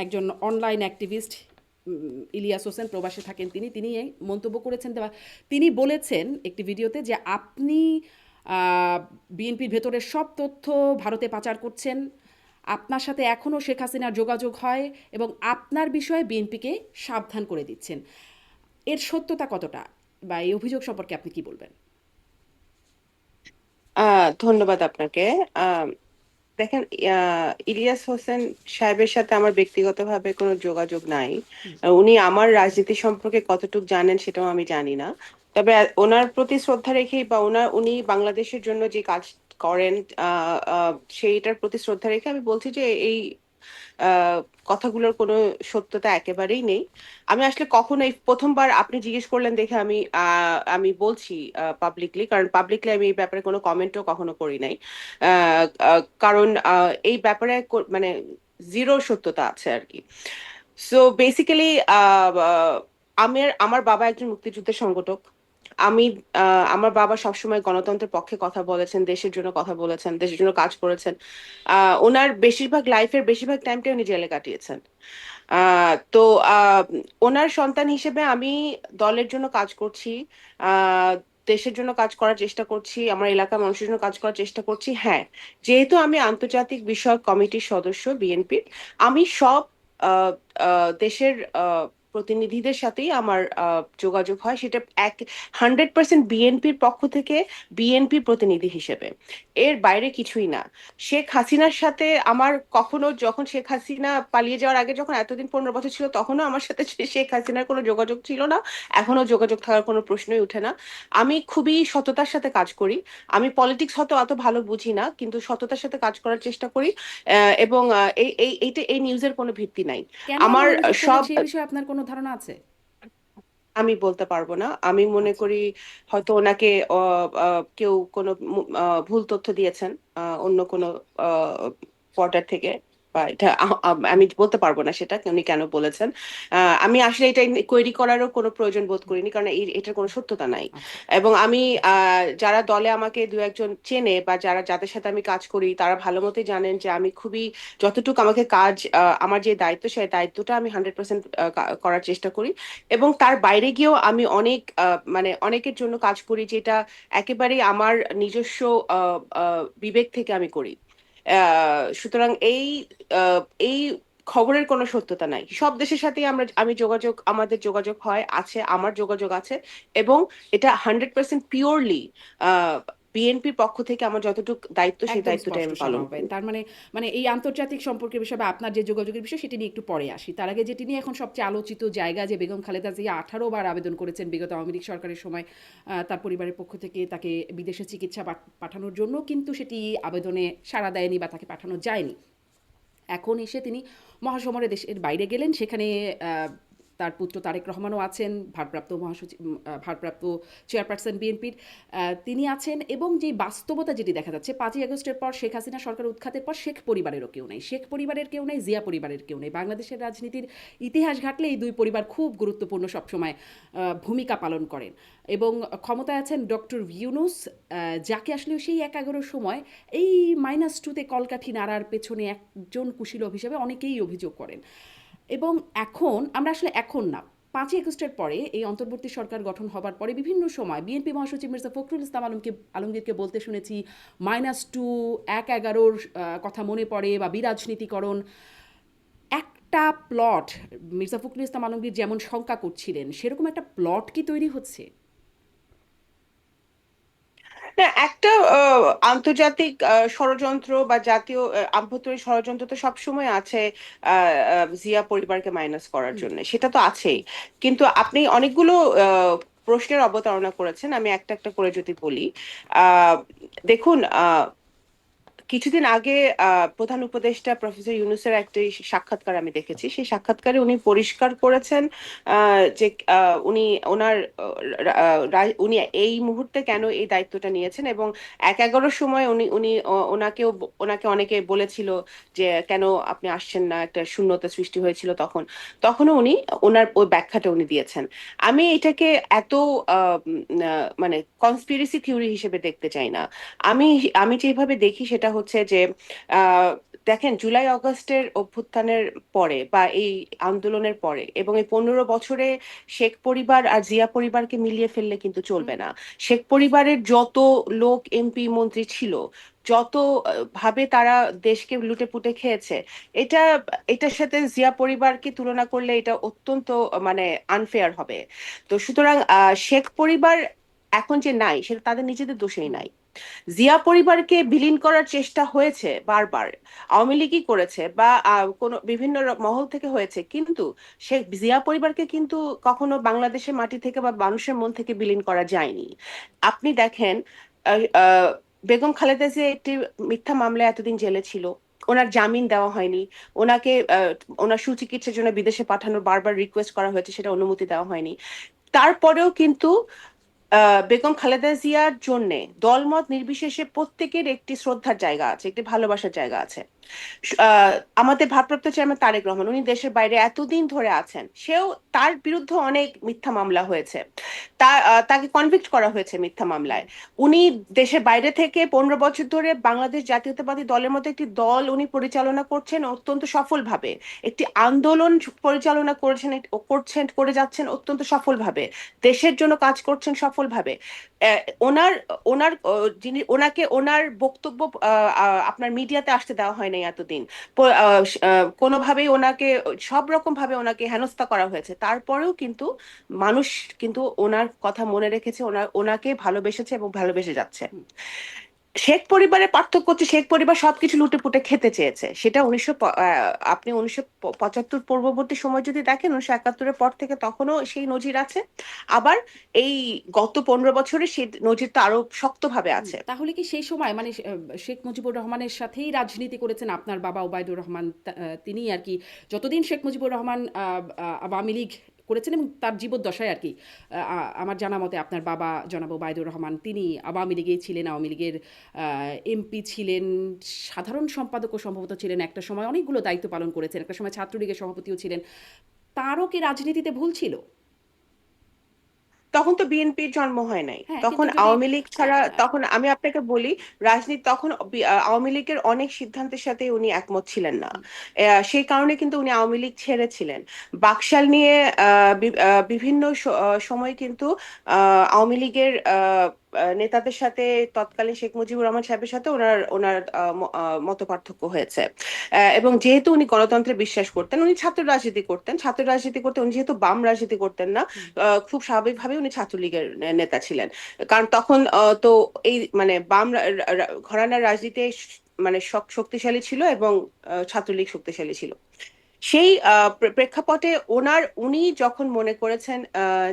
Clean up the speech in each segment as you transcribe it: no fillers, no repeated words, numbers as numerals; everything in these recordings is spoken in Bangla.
একজন অনলাইন অ্যাক্টিভিস্ট ইলিয়াস হোসেন প্রবাসে থাকেন তিনি এই মন্তব্য করেছেন তিনি বলেছেন একটি ভিডিওতে যে আপনি বিএনপির ভেতরের সব তথ্য ভারতে পাচার করছেন, আপনার সাথে এখনও শেখ হাসিনার যোগাযোগ হয় এবং আপনার বিষয়ে বিএনপিকে সাবধান করে দিচ্ছেন। এর সত্যতা কতটা বা এই অভিযোগ সম্পর্কে আপনি কি বলবেন? ধন্যবাদ আপনাকে। আহ, দেখেন, ইলিয়াস হোসেন সাহেবের সাথে আমার ব্যক্তিগতভাবে কোনো যোগাযোগ নাই। উনি আমার রাজনীতি সম্পর্কে কতটুকু জানেন সেটাও আমি জানি না। তবে ওনার প্রতি শ্রদ্ধা রেখেই বা উনি বাংলাদেশের জন্য যে কাজ করেন, আহ, আহ, সেইটার প্রতি শ্রদ্ধা রেখে আমি বলছি যে এই আহ, কথাগুলোর কোনো সত্যতা একেবারেই নেই। আমি আসলে কখনো এই প্রথমবার আপনি জিজ্ঞেস করলেন দেখে আমি বলছি পাবলিকলি, কারণ পাবলিকলি আমি এই ব্যাপারে কোনো কমেন্টও কখনো করি নাই। কারণ এই ব্যাপারে মানে জিরো সত্যতা আছে আর কি। সো বেসিক্যালি আমার বাবা একজন মুক্তিযুদ্ধের সংগঠক। আমি আমার বাবা সবসময় গণতন্ত্রের পক্ষে কথা বলেছেন, দেশের জন্য কথা বলেছেন, দেশের জন্য কাজ করেছেন। ওনার বেশিরভাগ টাইমটা উনি জেলে কাটিয়েছেন। তো ওনার সন্তান হিসেবে আমি দলের জন্য কাজ করছি, আহ দেশের জন্য কাজ করার চেষ্টা করছি, আমার এলাকার মানুষের জন্য কাজ করার চেষ্টা করছি। হ্যাঁ, যেহেতু আমি আন্তর্জাতিক বিষয়ক কমিটির সদস্য বিএনপির, আমি সব আহ, দেশের প্রতিনিধিদের সাথেই আমার যোগাযোগ হয়, সেটা 100% বিএনপির পক্ষ থেকে, বিএনপি প্রতিনিধি হিসেবে। এর বাইরে কিছুই না। শেখ হাসিনার সাথে আমার কখনো, যখন শেখ হাসিনা পালিয়ে যাওয়ার আগে, যখন এতদিন 15 বছর ছিল, তখনও আমার সাথে শেখ হাসিনার কোনো যোগাযোগ ছিল না। এখনো যোগাযোগ থাকার কোনো প্রশ্নই উঠে না। আমি খুবই সততার সাথে কাজ করি। আমি পলিটিক্স হয়তো অত ভালো বুঝি না, কিন্তু সততার সাথে কাজ করার চেষ্টা করি। এবং এই নিউজের কোনো ভিত্তি নাই। কেন উনি আমার অভিযোগ করলেন সব সেই বিষয়ে আপনার কোনো ধারণা আছে? আমি বলতে পারবো না। আমি মনে আচ্ছা। করি হয়তো ওনাকে কেউ কোনো ভুল তথ্য দিয়েছেন অন্য কোনো কোয়ার্টার থেকে, বা এটা আমি বলতে পারবো না সেটা উনি কেন বলেছেন। আমি আসলে এটা কোয়েরি করারও কোনো প্রয়োজন বোধ করিনি, কারণ এটার কোনো সত্যতা নাই। আচ্ছা। এবং আমি যারা দলে আমাকে দু একজন চেনে বা যাদের সাথে আমি কাজ করি, তারা ভালো মতোই জানেন যে আমি খুবই, যতটুকু আমাকে কাজ, আমার যে দায়িত্ব, সেই দায়িত্বটা আমি 100% করার চেষ্টা করি। এবং তার বাইরে গিয়েও আমি অনেক মানে অনেকের জন্য কাজ করি, যেটা একেবারেই আমার নিজস্ব বিবেক থেকে আমি করি। সুতরাং আহ, এই খবরের কোনো সত্যতা নাই। সব দেশের সাথেই আমাদের যোগাযোগ হয়, আছে, আমার যোগাযোগ আছে। এবং এটা 100% পিওরলি বিএনপির পক্ষ থেকে আমার যতটুকু দায়িত্ব, সেই একদম দায়িত্বটাই স্পষ্ট আমি শোনা পালন হবে। করি। তার মানে এই আন্তর্জাতিক সম্পর্কের বিষয়ে বা আপনার যে যোগাযোগের বিষয় সেটি নিয়ে একটু পরে আসি। তার আগে যেটি নিয়ে এখন সবচেয়ে আলোচিত জায়গা, যে বেগম খালেদা জিয়া 18 বার আবেদন করেছেন বিগত আওয়ামী লীগ সরকারের সময় তার পরিবারের পক্ষ থেকে তাকে বিদেশে চিকিৎসা পাঠানোর জন্য, কিন্তু সেটি আবেদনে সাড়া দেয়নি বা তাকে পাঠানো যায়নি। এখন এসে তিনি মহাসমরে দেশের বাইরে গেলেন, সেখানে তার পুত্র তারেক রহমানও আছেন, ভারপ্রাপ্ত মহাসচিব, ভারপ্রাপ্ত চেয়ারপারসন বিএনপির তিনি আছেন। এবং যে বাস্তবতা যেটি দেখা যাচ্ছে, 5ই আগস্টের পর শেখ হাসিনা সরকার উৎখাতের পর শেখ পরিবারেরও কেউ নেই, শেখ পরিবারের কেউ নেই, জিয়া পরিবারের কেউ নেই। বাংলাদেশের রাজনীতির ইতিহাস ঘাটলে এই দুই পরিবার খুব গুরুত্বপূর্ণ সবসময় ভূমিকা পালন করেন। এবং ক্ষমতায় আছেন ডক্টর ইউনুস, যাকে আসলে সেই 11 সময় এই -2তে কলকাঠি নাড়ার পেছনে একজন কুশীলব হিসেবে অনেকেই অভিযোগ করেন। এবং এখন না, 5ই আগস্টের পরে এই অন্তর্বর্তী সরকার গঠন হবার পরে বিভিন্ন সময় বিএনপি মহাসচিব মির্জা ফখরুল ইসলাম আলমগীরকে বলতে শুনেছি, -2, 1/11 কথা মনে পড়ে বা বিরাজনীতিকরণ। একটা প্লট মির্জা ফখরুল ইসলাম আলমগীর যেমন শঙ্কা করছিলেন, সেরকম একটা প্লট কি তৈরি হচ্ছে? না, একটা আন্তর্জাতিক ষড়যন্ত্র বা জাতীয় আভ্যন্তরীণ ষড়যন্ত্র তো সবসময় আছে জিয়া পরিবারকে মাইনাস করার হুম। জন্য, সেটা তো আছেই। কিন্তু আপনি অনেকগুলো প্রশ্নের অবতারণা করেছেন, আমি একটা একটা করে যদি বলি। আহ দেখুন, কিছুদিন আগে প্রধান উপদেষ্টা প্রফেসর ইউনূসের একটি সাক্ষাৎকার আমি দেখেছি। সেই সাক্ষাৎকারে উনি পরিষ্কার করেছেন যে উনি ওনার উনি এই মুহূর্তে কেন এই দায়িত্বটা নিয়েছেন। এবং 1/11 সময় উনি উনি ওনাকে অনেকে বলেছিল যে কেন আপনি আসছেন না, একটা শূন্যতা সৃষ্টি হয়েছিল তখন। তখনও উনি ওনার ওই ব্যাখ্যাটা উনি দিয়েছেন। আমি এটাকে এত মানে কনস্পিরেসি থিওরি হিসেবে দেখতে চাই না। আমি আমি যেভাবে দেখি সেটা হচ্ছে যে আহ, দেখেন জুলাই আগস্টের অভ্যুত্থানের পরে বা এই আন্দোলনের পরে এবং এই 15 বছরে শেখ পরিবার আর জিয়া পরিবারকে মিলিয়ে ফেললে কিন্তু হুম, চলবে না। শেখ পরিবারের যত লোক এমপি মন্ত্রী ছিল, যত ভাবে তারা দেশকে লুটে পুটে খেয়েছে, এটা এটার সাথে জিয়া পরিবারকে তুলনা করলে এটা অত্যন্ত মানে আনফেয়ার হবে। তো সুতরাং শেখ পরিবার এখন যে নাই সেটা তাদের নিজেদের দোষেই হুম, নাই। জিয়া পরিবারকে বিলীন করার চেষ্টা হয়েছে বারবার, আওয়ামী লীগই করেছে বা কোনো বিভিন্ন মহল থেকে হয়েছে, কিন্তু শেখ জিয়া পরিবারকে কিন্তু কখনো বাংলাদেশের মাটি থেকে বা মানুষের মন থেকে বিলীন করা যায়নি। আপনি দেখেন আহ, আহ, বেগম খালেদা জিয়া একটি মিথ্যা মামলায় এতদিন জেলে ছিল, ওনার জামিন দেওয়া হয়নি। ওনাকে ওনার সুচিকিৎসার জন্য বিদেশে পাঠানোর বারবার রিকোয়েস্ট করা হয়েছে, সেটা অনুমতি দেওয়া হয়নি। তারপরেও কিন্তু বেগম খালেদা জিয়ার জন্য দলমত নির্বিশেষে প্রত্যেকের একটি শ্রদ্ধার জায়গা আছে, একটি ভালোবাসার জায়গা আছে। আহ, আমাদের ভারপ্রাপ্ত চেয়ারম্যান তারেক রহমান, উনি দেশের বাইরে এতদিন ধরে আছেন, তার বিরুদ্ধে অনেক মিথ্যা মামলা হয়েছে, তাকে কনভিক্ট করা হয়েছে মিথ্যা হুম, মামলায়। উনি দেশের বাইরে থেকে 15 বছর ধরে বাংলাদেশ জাতীয়তাবাদী দলের মতো একটি দল উনি পরিচালনা করছেন অত্যন্ত সফলভাবে, একটি আন্দোলন পরিচালনা করে যাচ্ছেন অত্যন্ত সফলভাবে, দেশের জন্য কাজ করছেন সফলভাবে। আহ, ওনার ওনার ওনার বক্তব্য আপনার মিডিয়াতে আসতে দেওয়া হয় নাই এতদিন। কোনোভাবেই ওনাকে সব রকম ভাবে ওনাকে হেনস্থা করা হয়েছে, তারপরেও কিন্তু মানুষ কিন্তু ওনার কথা মনে রেখেছে, ওনাকে ভালোবেসেছে এবং ভালোবেসে যাচ্ছে। হুম। শেখ পরিবারের পার্থক্য হচ্ছে শেখ পরিবার সবকিছু লুটে পুটে খেতে চেয়েছে, সেটা আপনি 1975 পূর্ববর্তী সময় যদি দেখেন, 1971-এর পর থেকে তখনও সেই নজির আছে। আবার এই গত 15 বছরে সেই নজিরটা আরো শক্তভাবে হুম, আছে। তাহলে কি সেই সময় মানে শেখ মুজিবুর রহমানের সাথেই রাজনীতি করেছেন আপনার বাবা ওবায়দুর রহমান, তিনি আর কি যতদিন শেখ মুজিবুর রহমান আওয়ামী লীগ করেছেন এবং তার জীবদ্দশায় আর কি আমার জানা মতে আপনার বাবা জনাব ওবায়দুর রহমান তিনি আওয়ামী লীগেই ছিলেন, আওয়ামী লীগের এমপি ছিলেন, সাধারণ সম্পাদকও সম্ভবত ছিলেন একটা সময়, অনেকগুলো দায়িত্ব পালন করেছেন, একটা সময় ছাত্রলীগের সভাপতিও ছিলেন। তারও কি রাজনীতিতে ভুল ছিল? তখন তো বিএনপির জন্ম হয় নাই, হ্যাঁ, তখন কিন্তু যদি আওয়ামী লীগ ছাড়া, আহ, তখন আমি আপনাকে বলি, রাজনীতি তখন আওয়ামী লীগের অনেক সিদ্ধান্তের সাথে উনি একমত ছিলেন না। সেই কারণে কিন্তু উনি আওয়ামী লীগ ছেড়েছিলেন। বাকশাল নিয়ে বিভিন্ন সময় কিন্তু আওয়ামী লীগের নেতাদের সাথে, তৎকালীন শেখ মুজিবুর রহমান সাহেবের সাথে ওনার ওনার মত পার্থক্য হয়েছে। এবং যেহেতু উনি গণতন্ত্রে বিশ্বাস করতেন, উনি ছাত্র রাজনীতি করতেন, ছাত্র রাজনীতি করতে উনি যেহেতু বাম রাজনীতি করতেন না, হুম, খুব স্বাভাবিকভাবে উনি ছাত্রলীগের নেতা ছিলেন। কারণ তখন তো এই মানে বাম ঘরানার রাজনীতি মানে শক্তিশালী ছিল এবং ছাত্রলীগ শক্তিশালী ছিল। সেই প্রেক্ষাপটে উনি যখন মনে করেছেন আহ,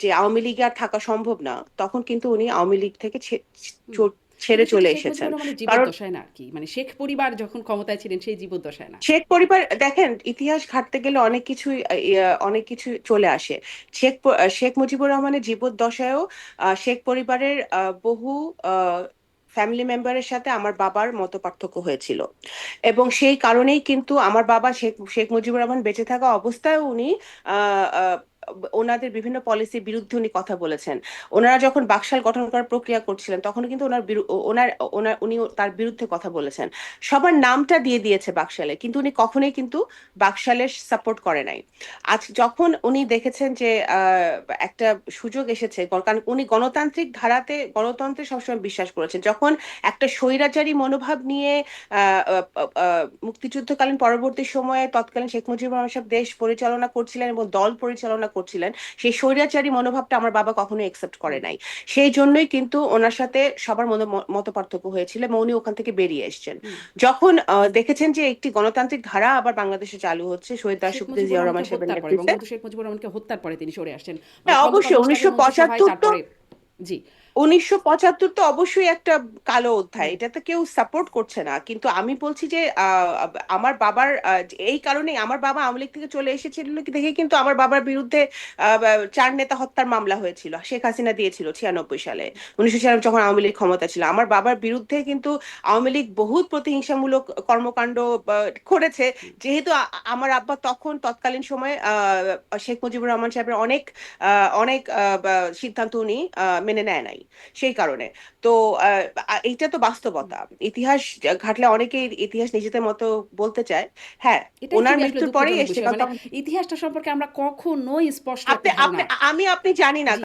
যে আওয়ামী লীগে আর থাকা সম্ভব না, তখন কিন্তু উনি আওয়ামী লীগ থেকে হুম। ছেড়ে কিন্তু সেটা চলে শেখ এসেছেন। মুজিবুর রহমানের কারণ জীবদ্দশায় না আর কি, মানে শেখ পরিবার যখন ক্ষমতায় ছিলেন সেই জীবদ্দশায় না। শেখ পরিবার, দেখেন ইতিহাস ঘাঁটতে গেলে অনেক কিছু চলে আসে। শেখ মুজিবুর রহমানের জীবদ্দশায়ও শেখ পরিবারের বহু ফ্যামিলি মেম্বারের সাথে আমার বাবার মতপার্থক্য হয়েছিল, এবং সেই কারণেই কিন্তু আমার বাবা শেখ মুজিবুর রহমান বেঁচে থাকা অবস্থায় উনি আহ, আহ, ওনাদের বিভিন্ন পলিসির বিরুদ্ধে উনি কথা বলেছেন। ওনারা যখন বাকশাল গঠন করার প্রক্রিয়া করছিলেন, তখন কিন্তু ওনার ওনার উনি তার বিরুদ্ধে কথা বলেছেন। সবার নামটা দিয়ে দিয়েছে বাকশালে, কিন্তু উনি কখনোই কিন্তু বাকশালের সাপোর্ট করে নাই। আজ যখন উনি দেখেছেন যে একটা সুযোগ এসেছে, কারণ উনি গণতন্ত্রে সবসময় বিশ্বাস করেছেন, যখন একটা স্বৈরাচারী মনোভাব নিয়ে মুক্তিযুদ্ধকালীন পরবর্তী সময়ে তৎকালীন শেখ মুজিবুর রহমান সাহেব দেশ পরিচালনা করছিলেন এবং দল পরিচালনা করছিলেন, সেই স্বৈরাচারী মনোভাবটা আমার বাবা কখনোই একসেপ্ট করে হুম, নাই। সেই জন্যই কিন্তু ওনার সাথে সবার মত পার্থক্য হয়েছিল এবং উনি ওখান থেকে বেরিয়ে এসেছেন। হুম। যখন দেখেছেন যে একটি গণতান্ত্রিক ধারা আবার বাংলাদেশে চালু হচ্ছে শহীদ শেখ রাষ্ট্রপতি মুজিবুর জিয়াউর রহমান রহমানকে সাহেবের হত্যার পরে, নেতৃত্বে। বঙ্গবন্ধু শেখ মুজিবুর রহমানকে হত্যার পরে তিনি সরে আসছেন, মানে হ্যাঁ, খন্দকার অবশ্যই মোশতাকের মন্ত্রিসভায়, 1975 তো তারপরে জি। 1975 তো অবশ্যই একটা কালো অধ্যায়, হুম, এটা তো কেউ সাপোর্ট করছে না, কিন্তু আমি বলছি যে আমার বাবার এই কারণেই আমার বাবা আওয়ামী লীগ থেকে চলে এসেছিল কি দেখে কিন্তু আমার বাবার বিরুদ্ধে 4 নেতা হত্যার মামলা হয়েছিল, শেখ হাসিনা দিয়েছিল 96 সালে। 1996 যখন আওয়ামী লীগ ক্ষমতা ছিল, আমার বাবার বিরুদ্ধে কিন্তু আওয়ামী লীগ বহুত প্রতিহিংসামূলক কর্মকাণ্ড করেছে। হুম, যেহেতু আমার আব্বা তখন তৎকালীন সময়ে শেখ মুজিবুর রহমান সাহেবের অনেক সিদ্ধান্ত উনি মেনে নেয় নাই। সেই কারণে। তো এইটা তো বাস্তবতা। ইতিহাস ঘাটলে অনেকেই ইতিহাস নিজেদের মতো বলতে চায়। হ্যাঁ, এটাই ওনার খুবই আসলে মৃত্যুর পরেই দুঃখজনক এসছে, বিষয়। কারণ মানে তখন ইতিহাসটা সম্পর্কে আমরা কখনোই স্পষ্ট আপনি একটা আপনি ধারণা আমি আপনি জানি না, জি